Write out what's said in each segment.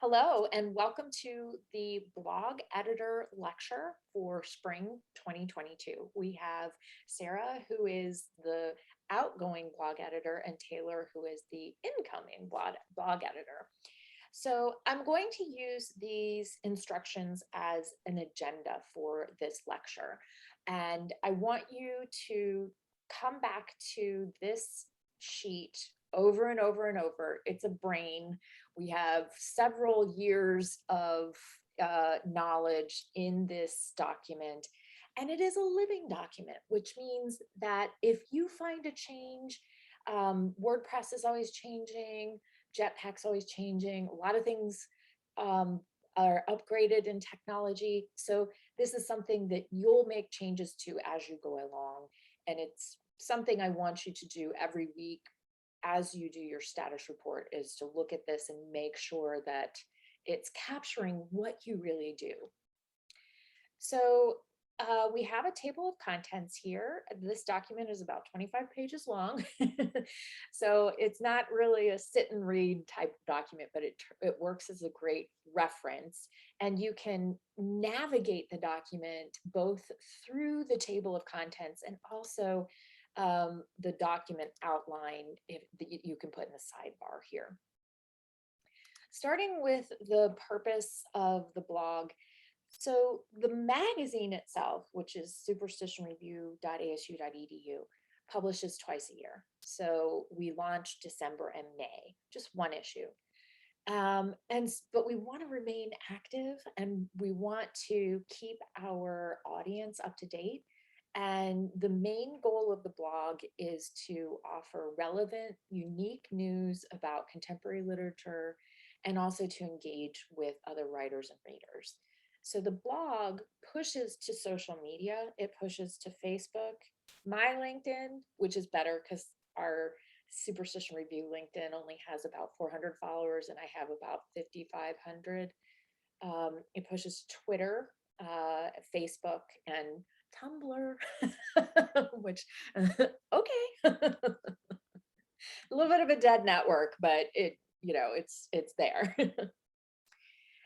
Hello, and welcome to the blog editor lecture for spring 2022. We have Sarah, who is the outgoing blog editor, and Taylor, who is the incoming blog editor. So I'm going to use these instructions as an agenda for this lecture. And I want you to come back to this sheet over and over and over. It's a brain. We have several years of knowledge in this document, and it is a living document, which means that if you find a change, WordPress is always changing, Jetpack's always changing, a lot of things are upgraded in technology. So this is something that you'll make changes to as you go along. And it's something I want you to do every week as you do your status report, is to look at this and make sure that it's capturing what you really do. So we have a table of contents here. This document is about 25 pages long. So it's not really a sit and read type document, but it works as a great reference. And you can navigate the document both through the table of contents and also the document outline you can put in the sidebar here. Starting with the purpose of the blog. So the magazine itself, which is superstitionreview.asu.edu, publishes twice a year. So we launch December and May, just one issue. But we want to remain active, and we want to keep our audience up to date. And the main goal of the blog is to offer relevant, unique news about contemporary literature, and also to engage with other writers and readers. So the blog pushes to social media. It pushes to Facebook, my LinkedIn, which is better because our Superstition Review LinkedIn only has about 400 followers and I have about 5,500. It pushes Twitter, Facebook, and Tumblr, which, okay, a little bit of a dead network, but it's there.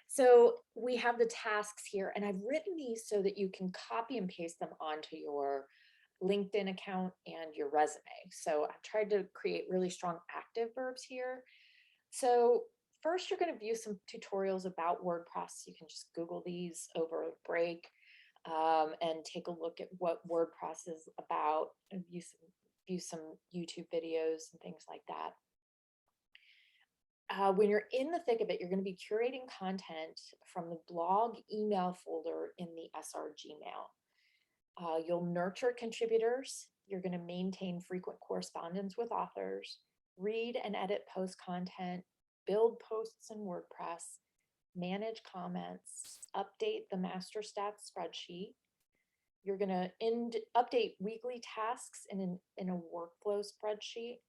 So we have the tasks here, and I've written these so that you can copy and paste them onto your LinkedIn account and your resume. So I've tried to create really strong active verbs here. So first, you're going to view some tutorials about WordPress. You can just Google these over a break and take a look at what WordPress is about, and view some YouTube videos and things like that. When you're in the thick of it, you're going to be curating content from the blog email folder in the SRG mail. You'll nurture contributors. You're going to maintain frequent correspondence with authors, read and edit post content, build posts in WordPress, manage comments, update the master stats spreadsheet. You're going to update weekly tasks in a workflow spreadsheet,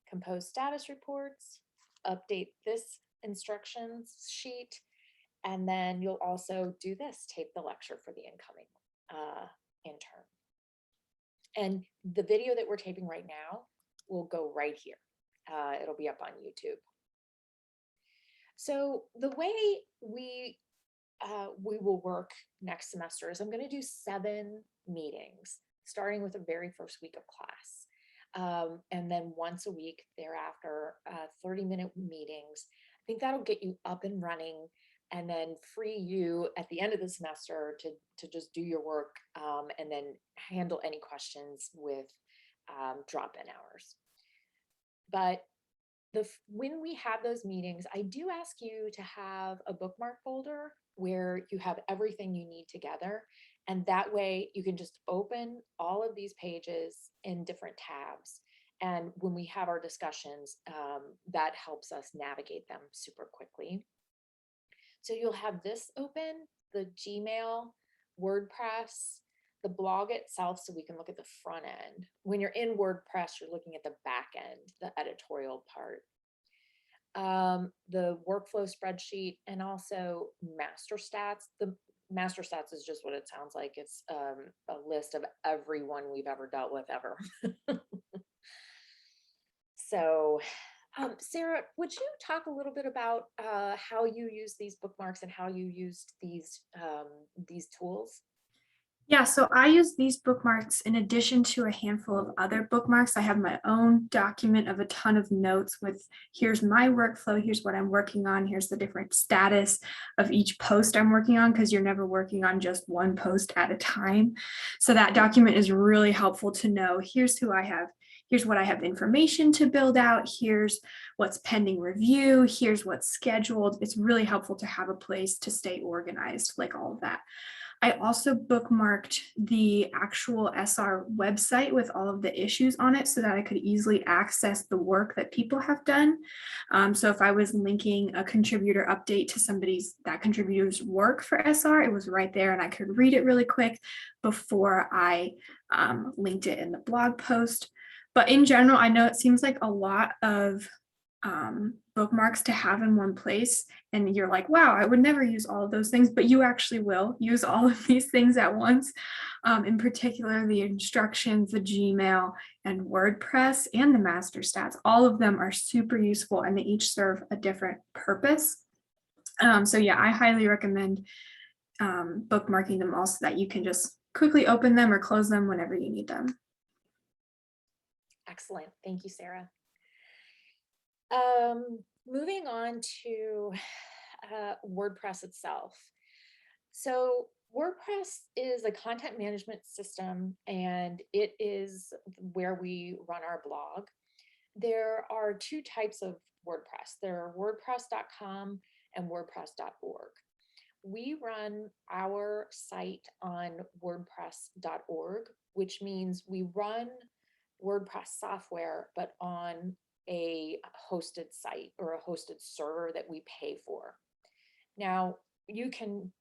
compose status reports, update this instructions sheet, and then you'll also do this, tape the lecture for the incoming intern. And the video that we're taping right now will go right here. It'll be up on YouTube. So the way we will work next semester is I'm going to do 7 meetings, starting with the very first week of class. And then once a week thereafter, 30-minute meetings. I think that'll get you up and running and then free you at the end of the semester to just do your work and then handle any questions with drop-in hours. But when we have those meetings, I do ask you to have a bookmark folder where you have everything you need together. And that way you can just open all of these pages in different tabs. And when we have our discussions, that helps us navigate them super quickly. So you'll have this open, the Gmail, WordPress, the blog itself, so we can look at the front end. When you're in WordPress, you're looking at the back end, the editorial part. The workflow spreadsheet, and also master stats. The master stats is just what it sounds like. It's a list of everyone we've ever dealt with ever. So Sarah, would you talk a little bit about how you use these bookmarks and how you used these tools? Yeah, so I use these bookmarks in addition to a handful of other bookmarks. I have my own document of a ton of notes with here's my workflow, here's what I'm working on, here's the different status of each post I'm working on, because you're never working on just one post at a time. So that document is really helpful to know. Here's who I have. Here's what I have information to build out. Here's what's pending review. Here's what's scheduled. It's really helpful to have a place to stay organized, like all of that. I also bookmarked the actual SR website with all of the issues on it so that I could easily access the work that people have done. So if I was linking a contributor update to that contributor's work for SR, it was right there and I could read it really quick before I linked it in the blog post. But in general, I know it seems like a lot of bookmarks to have in one place. And you're like, wow, I would never use all of those things, but you actually will use all of these things at once. In particular, the instructions, the Gmail, and WordPress, and the master stats. All of them are super useful and they each serve a different purpose. So yeah, I highly recommend bookmarking them all so that you can just quickly open them or close them whenever you need them. Excellent. Thank you, Sarah. Moving on to WordPress itself. So WordPress is a content management system and it is where we run our blog. There are two types of WordPress. There are WordPress.com and WordPress.org. We run our site on WordPress.org, which means we run WordPress software, but on a hosted site or a hosted server that we pay for. Now, you can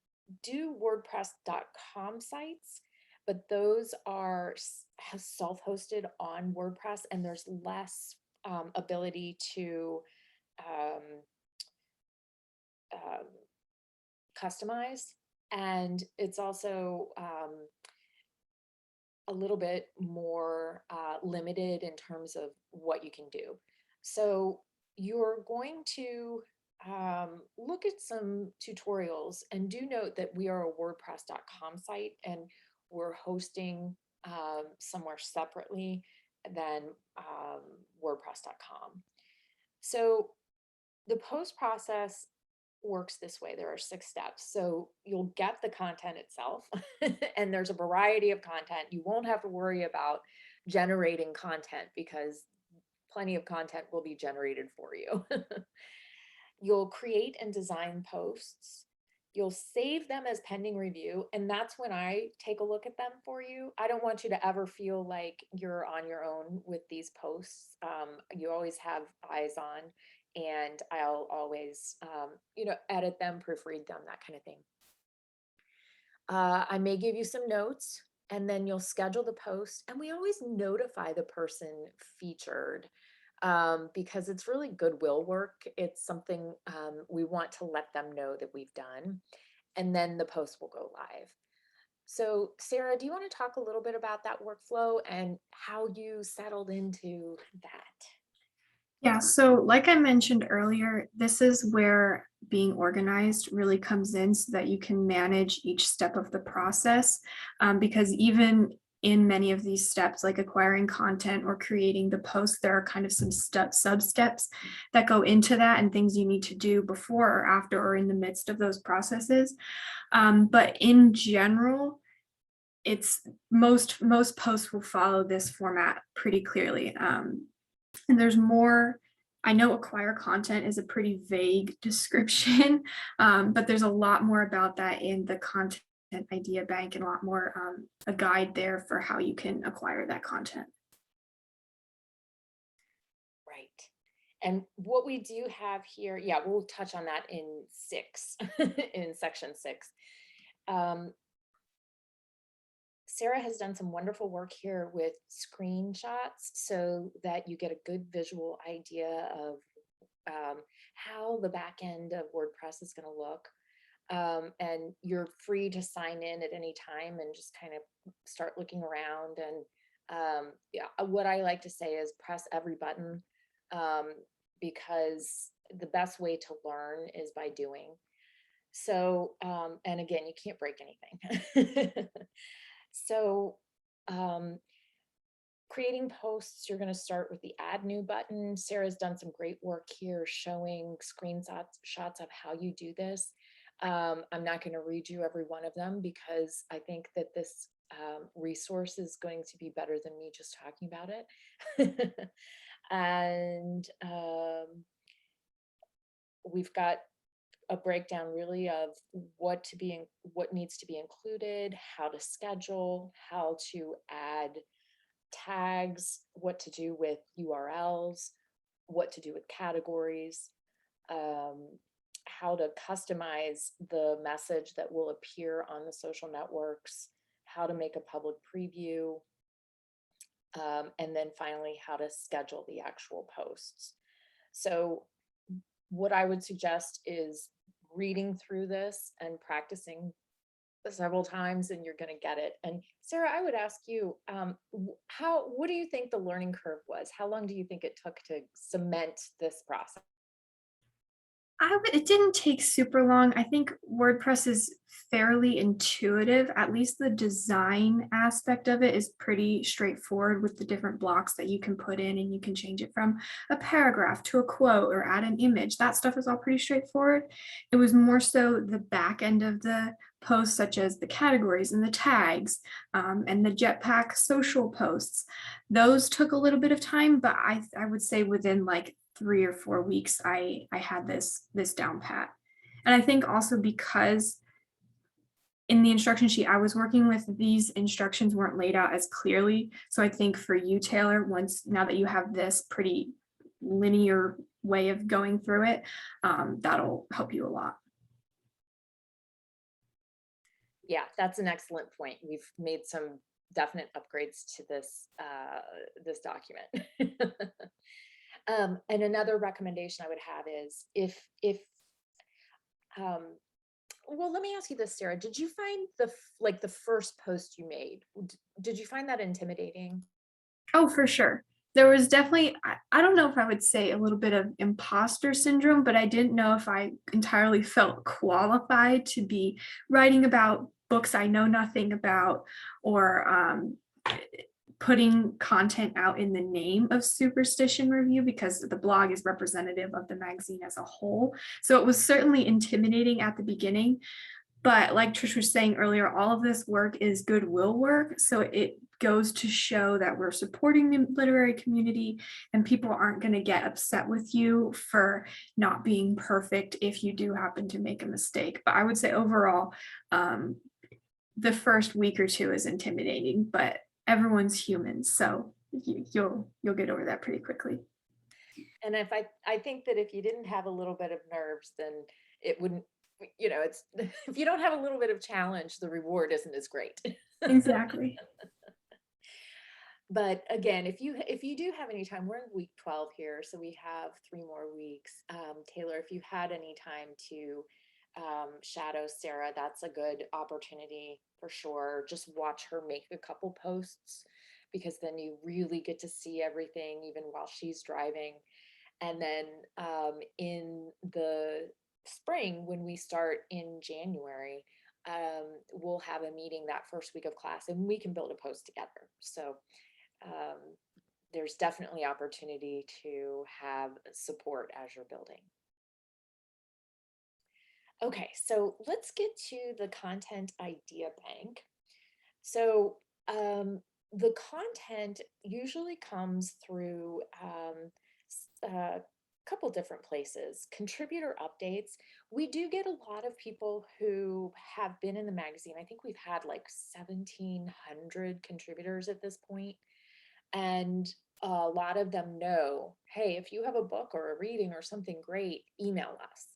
do WordPress.com sites, but those are self-hosted on WordPress, and there's less ability to um, um, customize. And it's also a little bit more limited in terms of what you can do. So you're going to look at some tutorials, and do note that we are a WordPress.com site and we're hosting somewhere separately than WordPress.com. So the post process works this way. There are 6 steps. So you'll get the content itself, and there's a variety of content. You won't have to worry about generating content because plenty of content will be generated for you. You'll create and design posts. You'll save them as pending review, and that's when I take a look at them for you. I don't want you to ever feel like you're on your own with these posts. You always have eyes on, and I'll always, edit them, proofread them, that kind of thing. I may give you some notes, and then you'll schedule the post, and we always notify the person featured because it's really goodwill work. It's something we want to let them know that we've done, and then the post will go live. So, Sarah, do you want to talk a little bit about that workflow and how you settled into that? Yeah, so like I mentioned earlier, this is where being organized really comes in so that you can manage each step of the process. Because even in many of these steps, like acquiring content or creating the post, there are kind of some sub steps that go into that and things you need to do before or after or in the midst of those processes. But in general, it's most posts will follow this format pretty clearly. And there's more. I know acquire content is a pretty vague description, but there's a lot more about that in the content idea bank and a lot more a guide there for how you can acquire that content. Right. And what we do have here, yeah, we'll touch on that in 6, in section 6. Sarah has done some wonderful work here with screenshots so that you get a good visual idea of how the back end of WordPress is going to look. And you're free to sign in at any time and just kind of start looking around. And yeah, what I like to say is press every button, because the best way to learn is by doing. So, and again, you can't break anything. So, um, creating posts, you're going to start with the add new button. Sarah's done some great work here showing screenshots shots of how you do this. I'm not going to read you every one of them because I think that this resource is going to be better than me just talking about it. And we've got a breakdown really of what needs to be included, how to schedule, how to add tags, what to do with URLs, what to do with categories, um, how to customize the message that will appear on the social networks, how to make a public preview, and then finally how to schedule the actual posts. So what I would suggest is reading through this and practicing several times and you're going to get it. And Sarah, I would ask you, what do you think the learning curve was? How long do you think it took to cement this process? It didn't take super long. I think WordPress is fairly intuitive. At least the design aspect of it is pretty straightforward with the different blocks that you can put in, and you can change it from a paragraph to a quote or add an image. That stuff is all pretty straightforward. It was more so the back end of the posts, such as the categories and the tags, and the Jetpack social posts. Those took a little bit of time, but I would say within like 3 or 4 weeks, I had this down pat. And I think also because in the instruction sheet I was working with, these instructions weren't laid out as clearly. So I think for you, Taylor, now that you have this pretty linear way of going through it, that'll help you a lot. Yeah, that's an excellent point. We've made some definite upgrades to this document. And another recommendation I would have is well, let me ask you this, Sarah. Did you find the first post you made? Did you find that intimidating? Oh, for sure. There was definitely, I don't know if I would say a little bit of imposter syndrome, but I didn't know if I entirely felt qualified to be writing about books I know nothing about, or putting content out in the name of Superstition Review, because the blog is representative of the magazine as a whole. So it was certainly intimidating at the beginning. But like Trish was saying earlier, all of this work is goodwill work. So it goes to show that we're supporting the literary community, and people aren't going to get upset with you for not being perfect if you do happen to make a mistake. But I would say overall, the first week or two is intimidating, but everyone's human. So you'll get over that pretty quickly. And I think that if you didn't have a little bit of nerves, then it wouldn't, it's if you don't have a little bit of challenge, the reward isn't as great. Exactly. But again, if you do have any time, we're in week 12 here, so we have 3 more weeks. Taylor, if you had any time to shadow Sarah, that's a good opportunity for sure. Just watch her make a couple posts, because then you really get to see everything even while she's driving. And then in the spring, when we start in January, we'll have a meeting that first week of class and we can build a post together. So there's definitely opportunity to have support as you're building. Okay, so let's get to the content idea bank. So the content usually comes through a couple different places. Contributor updates. We do get a lot of people who have been in the magazine. I think we've had like 1,700 contributors at this point. And a lot of them know, hey, if you have a book or a reading or something great, email us.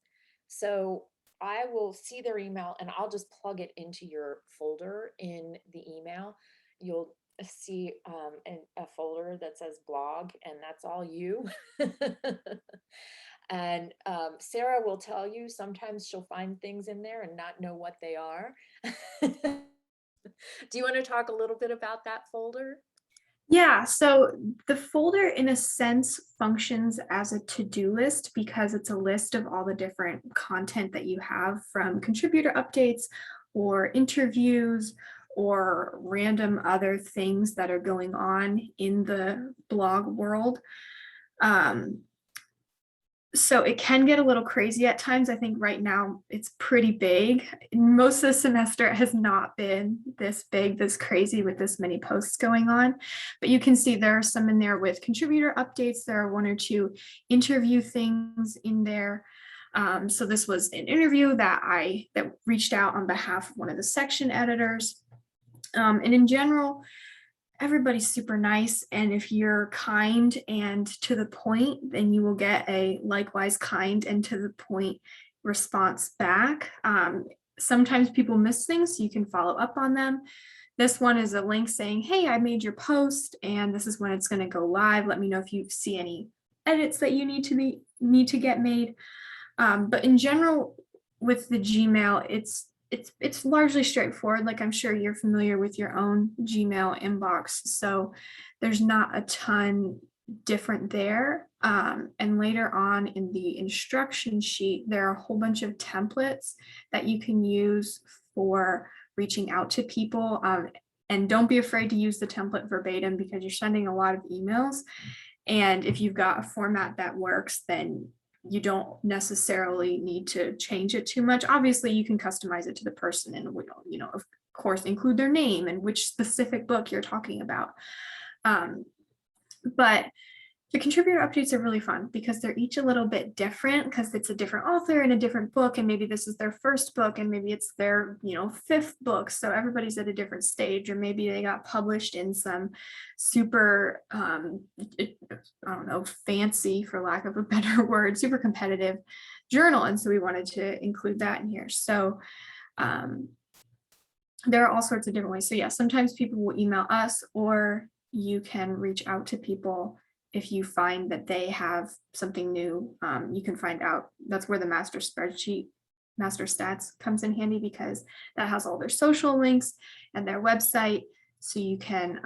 So I will see their email and I'll just plug it into your folder in the email. You'll see a folder that says blog, and that's all you. And Sarah will tell you sometimes she'll find things in there and not know what they are. Do you want to talk a little bit about that folder? Yeah, so the folder in a sense functions as a to-do list because it's a list of all the different content that you have from contributor updates or interviews or random other things that are going on in the blog world. Um, so it can get a little crazy at times. I think right now it's pretty big. Most of the semester has not been this big, this crazy with this many posts going on. But you can see there are some in there with contributor updates. There are one or two interview things in there. So this was an interview that that reached out on behalf of one of the section editors. And in general, everybody's super nice. And if you're kind and to the point, then you will get a likewise kind and to the point response back. Sometimes people miss things, so you can follow up on them. This one is a link saying, hey, I made your post and this is when it's going to go live. Let me know if you see any edits that you need to get made. But in general, with the Gmail, it's largely straightforward. Like I'm sure you're familiar with your own Gmail inbox, so there's not a ton different there. And later on in the instruction sheet, there are a whole bunch of templates that you can use for reaching out to people. And don't be afraid to use the template verbatim because you're sending a lot of emails. And if you've got a format that works, then you don't necessarily need to change it too much. Obviously, you can customize it to the person and, of course, include their name and which specific book you're talking about. But the contributor updates are really fun because they're each a little bit different because it's a different author and a different book, and maybe this is their first book and maybe it's their fifth book, so everybody's at a different stage, or maybe they got published in some super I don't know, fancy, for lack of a better word, super competitive journal, and so we wanted to include that in here. So there are all sorts of different ways. So yeah, sometimes people will email us, or you can reach out to people if you find that they have something new. You can find out. That's where the master spreadsheet, master stats comes in handy, because that has all their social links and their website. So you can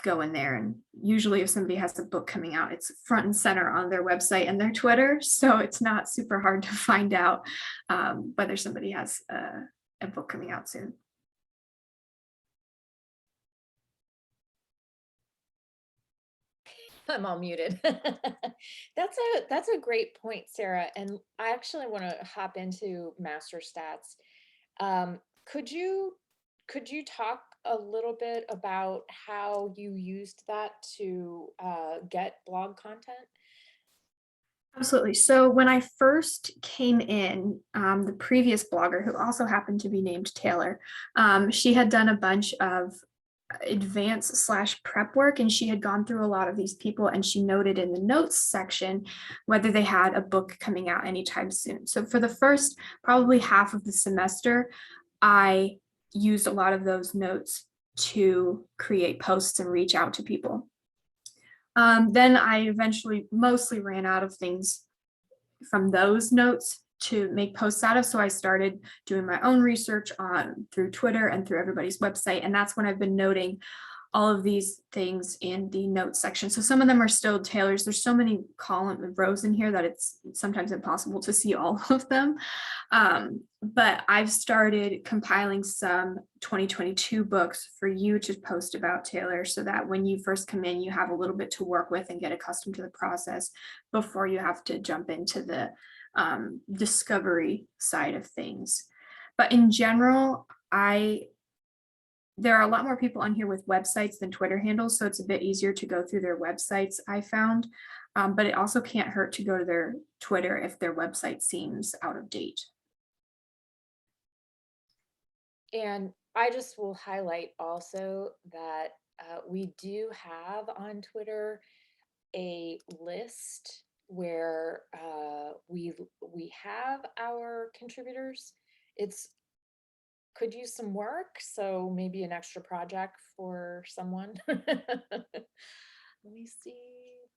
go in there, and usually if somebody has a book coming out, it's front and center on their website and their Twitter. So it's not super hard to find out whether somebody has a book coming out soon. I'm all muted. That's a great point, Sarah. And I actually want to hop into master stats. Could you talk a little bit about how you used that to get blog content? Absolutely. So when I first came in, the previous blogger, who also happened to be named Taylor, she had done a bunch of advanced slash prep work, and she had gone through a lot of these people, and she noted in the notes section whether they had a book coming out anytime soon. So for the first probably half of the semester, I used a lot of those notes to create posts and reach out to people. Then I eventually mostly ran out of things from those notes to make posts out of. So I started doing my own research on through Twitter and through everybody's website. And that's when I've been noting all of these things in the notes section. So some of them are still Taylor's. There's so many column rows in here that it's sometimes impossible to see all of them. But I've started compiling some 2022 books for you to post about, Taylor, so that when you first come in, you have a little bit to work with and get accustomed to the process before you have to jump into the discovery side of things. But in general, there are a lot more people on here with websites than Twitter handles, so it's a bit easier to go through their websites, I found. But it also can't hurt to go to their Twitter if their website seems out of date. And I just will highlight also that we do have on Twitter a list where we have our contributors. It's could use some work, so maybe an extra project for someone. Let me see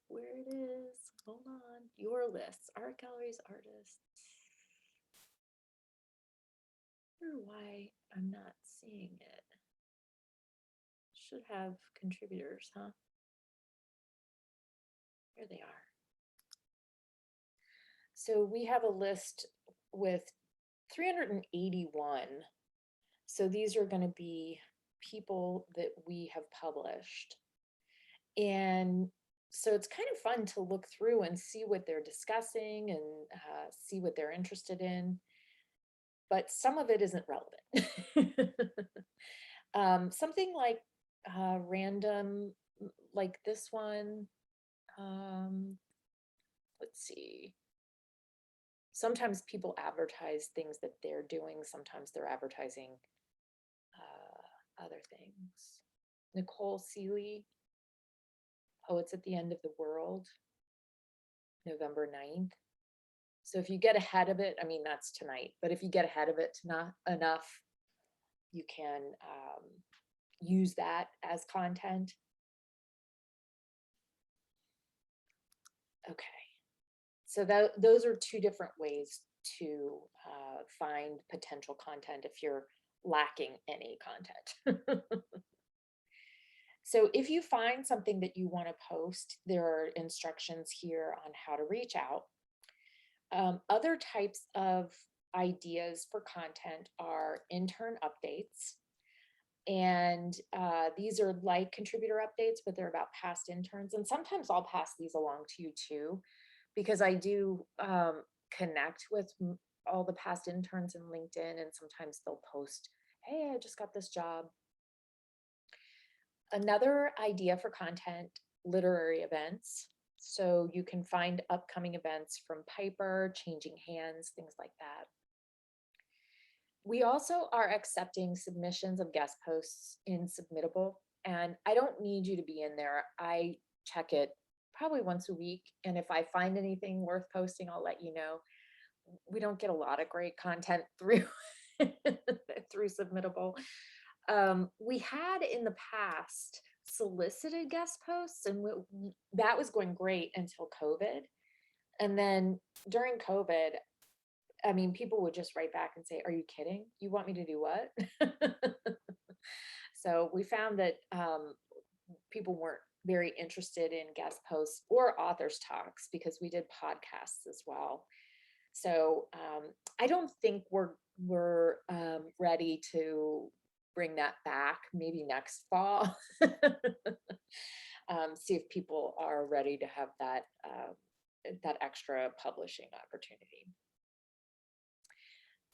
where it is. Hold on. Your lists, art galleries, artists. I wonder why I'm not seeing it. Should have contributors, huh? Here they are. So we have a list with 381. So these are going to be people that we have published. And so it's kind of fun to look through and see what they're discussing and see what they're interested in. But some of it isn't relevant. Something like random, like this one. Let's see. Sometimes people advertise things that they're doing. Sometimes they're advertising other things. Nicole Seeley, Poets at the End of the World, November 9th. So if you get ahead of it, I mean, that's tonight, but if you get ahead of it enough, you can use that as content. Okay. So those are two different ways to find potential content if you're lacking any content. So if you find something that you want to post, there are instructions here on how to reach out. Other types of ideas for content are intern updates. And these are like contributor updates, but they're about past interns. And sometimes I'll pass these along to you too, because I do connect with all the past interns in LinkedIn, and sometimes they'll post, hey, I just got this job. Another idea for content, literary events. So you can find upcoming events from Piper, Changing Hands, things like that. We also are accepting submissions of guest posts in Submittable, and I don't need you to be in there. I check it probably once a week, and if I find anything worth posting, I'll let you know. We don't get a lot of great content through through Submittable. We had in the past solicited guest posts, and that was going great until COVID. And then during COVID, I mean, people would just write back and say, are you kidding? You want me to do what? So we found that people weren't very interested in guest posts or authors talks, because we did podcasts as well. So I don't think we're ready to bring that back. Maybe next fall. See if people are ready to have that that extra publishing opportunity.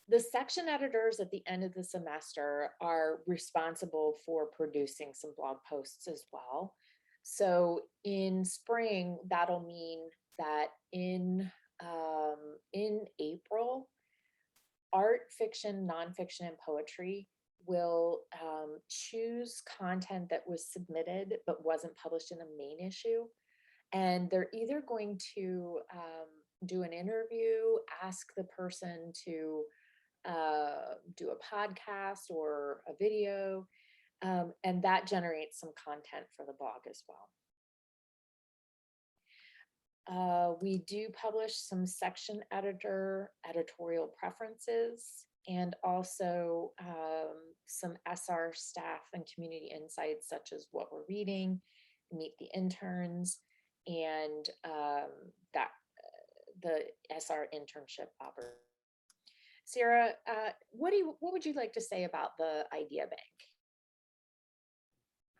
The section editors at the end of the semester are responsible for producing some blog posts as well. So in spring, that'll mean that in April, art, fiction, nonfiction, and poetry will choose content that was submitted but wasn't published in the main issue. And they're either going to do an interview, ask the person to do a podcast or a video, and that generates some content for the blog as well. We do publish some section editorial preferences, and also some SR staff and community insights, such as what we're reading, meet the interns, and the SR internship opportunity. Sarah, what would you like to say about the Idea Bank?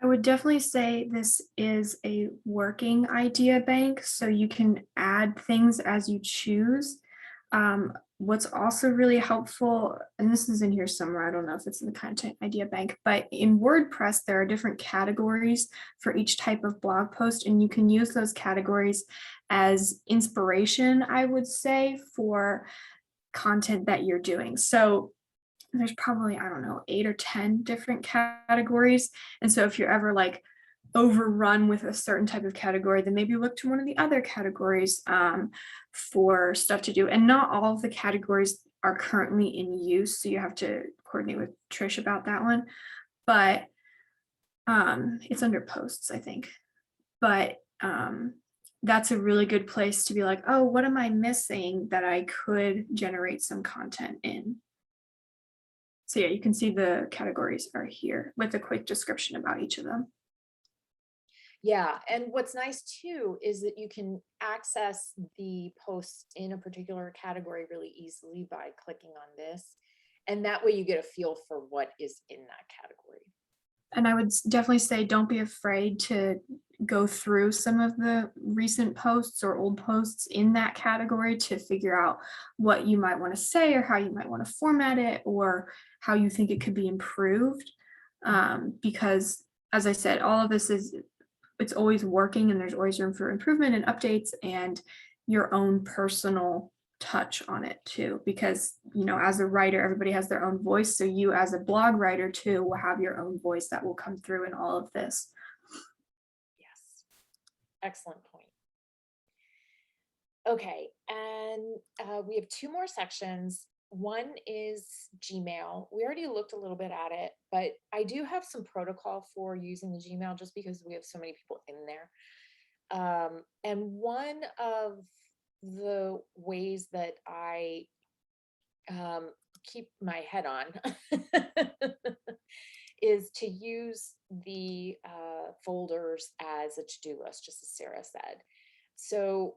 I would definitely say this is a working idea bank, so you can add things as you choose. What's also really helpful, and this is in here somewhere, I don't know if it's in the content idea bank, but in WordPress, there are different categories for each type of blog post, and you can use those categories as inspiration, I would say, for content that you're doing. So there's probably, I don't know, 8 or 10 different categories. And so if you're ever like overrun with a certain type of category, then maybe look to one of the other categories for stuff to do. And not all of the categories are currently in use, so you have to coordinate with Trish about that one. But it's under posts, I think. But that's a really good place to be like, oh, what am I missing that I could generate some content in? So yeah, you can see the categories are here with a quick description about each of them. Yeah, and what's nice too is that you can access the posts in a particular category really easily by clicking on this. And that way you get a feel for what is in that category. And I would definitely say, don't be afraid to go through some of the recent posts or old posts in that category to figure out what you might want to say or how you might want to format it or how you think it could be improved. Because as I said, all of this is, it's always working and there's always room for improvement and updates and your own personal touch on it too, because as a writer everybody has their own voice, so you as a blog writer too will have your own voice that will come through in all of this. Yes, excellent point. Okay, and we have two more sections. One is Gmail. We already looked a little bit at it, but I do have some protocol for using the Gmail just because we have so many people in there. And one of the ways that I keep my head on is to use the folders as a to-do list, just as Sarah said. So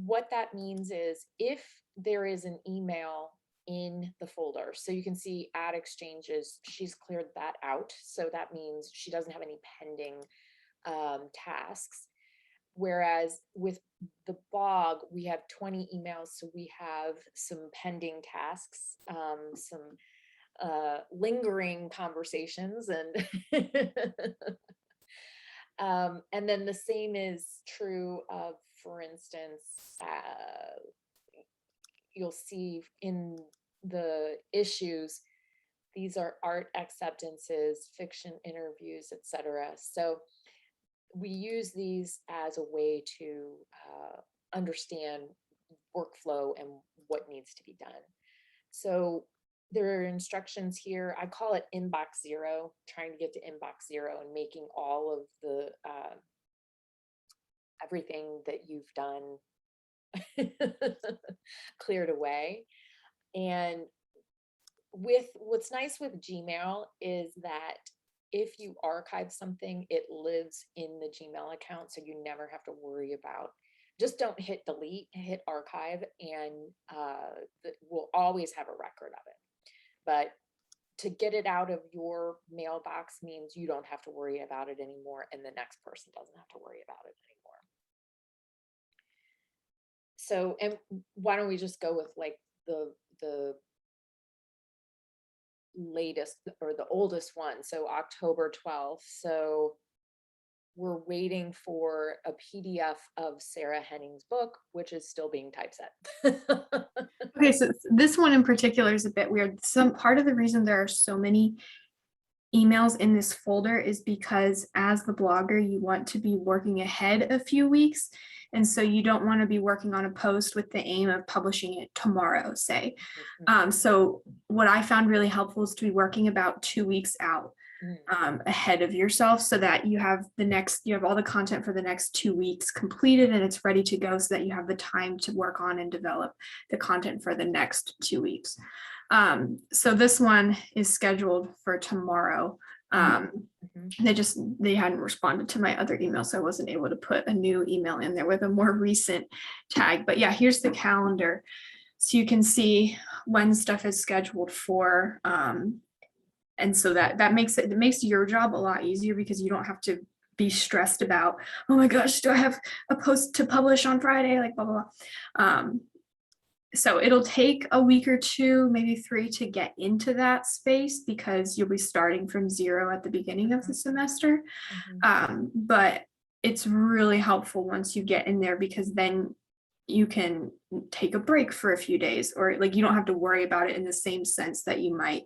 what that means is if there is an email in the folder, so you can see ad exchanges, she's cleared that out. So that means she doesn't have any pending tasks. Whereas with the blog, we have 20 emails, so we have some pending tasks, some lingering conversations, and and then the same is true of, for instance, you'll see in the issues, these are art acceptances, fiction interviews, etc. So we use these as a way to understand workflow and what needs to be done. So there are instructions here. I call it inbox zero, trying to get to inbox zero and making all of the everything that you've done cleared away. And with what's nice with Gmail is that if you archive something, it lives in the Gmail account, so you never have to worry about, just don't hit delete, hit archive, and we'll always have a record of it. But to get it out of your mailbox means you don't have to worry about it anymore, and the next person doesn't have to worry about it anymore. So, and why don't we just go with like the latest or the oldest one, so October 12th. So we're waiting for a PDF of Sarah Henning's book, which is still being typeset. Okay, so this one in particular is a bit weird. Some part of the reason there are so many emails in this folder is because as the blogger, you want to be working ahead a few weeks. And so you don't want to be working on a post with the aim of publishing it tomorrow, say. So what I found really helpful is to be working about 2 weeks out ahead of yourself, so that you have all the content for the next 2 weeks completed and it's ready to go, so that you have the time to work on and develop the content for the next 2 weeks. So this one is scheduled for tomorrow. They hadn't responded to my other email, so I wasn't able to put a new email in there with a more recent tag. But yeah, here's the calendar. So you can see when stuff is scheduled for. And so that makes your job a lot easier, because you don't have to be stressed about, oh my gosh, do I have a post to publish on Friday? Like blah, blah, blah. So it'll take a week or two, maybe 3 to get into that space, because you'll be starting from zero at the beginning of the semester. But it's really helpful once you get in there, because then you can take a break for a few days, or like you don't have to worry about it in the same sense that you might,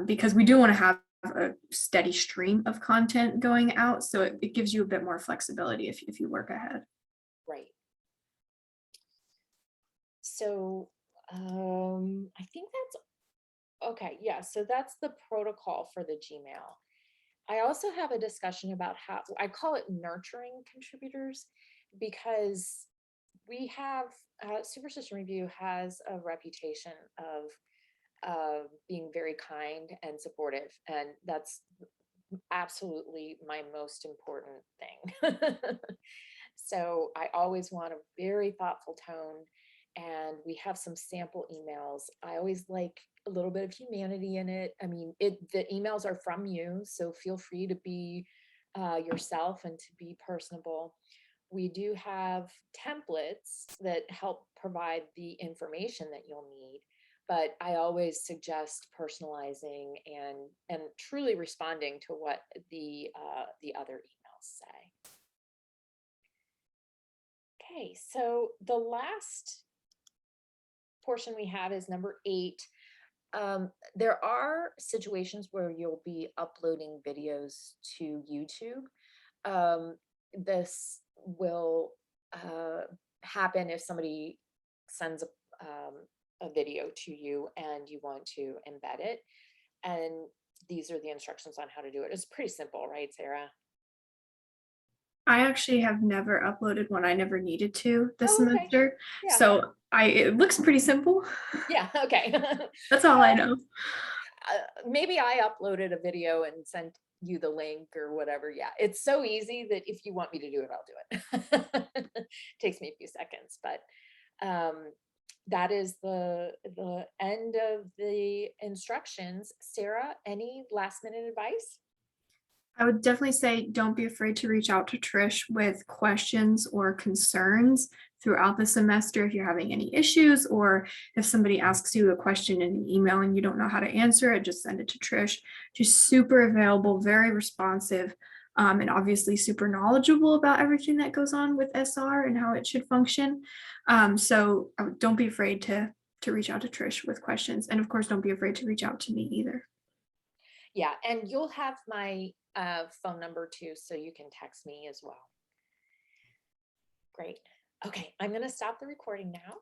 because we do want to have a steady stream of content going out. So it gives you a bit more flexibility if you work ahead. Right. So I think that's okay. Yeah, so that's the protocol for the Gmail. I also have a discussion about how I call it nurturing contributors, because we have Super System Review has a reputation of being very kind and supportive, and that's absolutely my most important thing. So I always want a very thoughtful tone, and we have some sample emails. I always like a little bit of humanity in it. I mean, the emails are from you, so feel free to be yourself and to be personable. We do have templates that help provide the information that you'll need, but I always suggest personalizing and truly responding to what the other emails say. Okay, so the last portion we have is number 8. There are situations where you'll be uploading videos to YouTube. This will happen if somebody sends a video to you and you want to embed it. And these are the instructions on how to do it. It's pretty simple, right, Sarah? I actually have never uploaded one. I never needed to this Oh, okay. semester. Yeah. So it looks pretty simple. Yeah. Okay. That's all I know. Maybe I uploaded a video and sent you the link or whatever. Yeah, it's so easy that if you want me to do it, I'll do it. Takes me a few seconds, but that is the end of the instructions. Sarah, any last minute advice? I would definitely say don't be afraid to reach out to Trish with questions or concerns throughout the semester if you're having any issues, or if somebody asks you a question in an email and you don't know how to answer it, just send it to Trish. She's super available, very responsive, and obviously super knowledgeable about everything that goes on with SR and how it should function. So don't be afraid to reach out to Trish with questions, and of course, don't be afraid to reach out to me either. Yeah, and you'll have my phone number too, so you can text me as well. Great. Okay, I'm going to stop the recording now.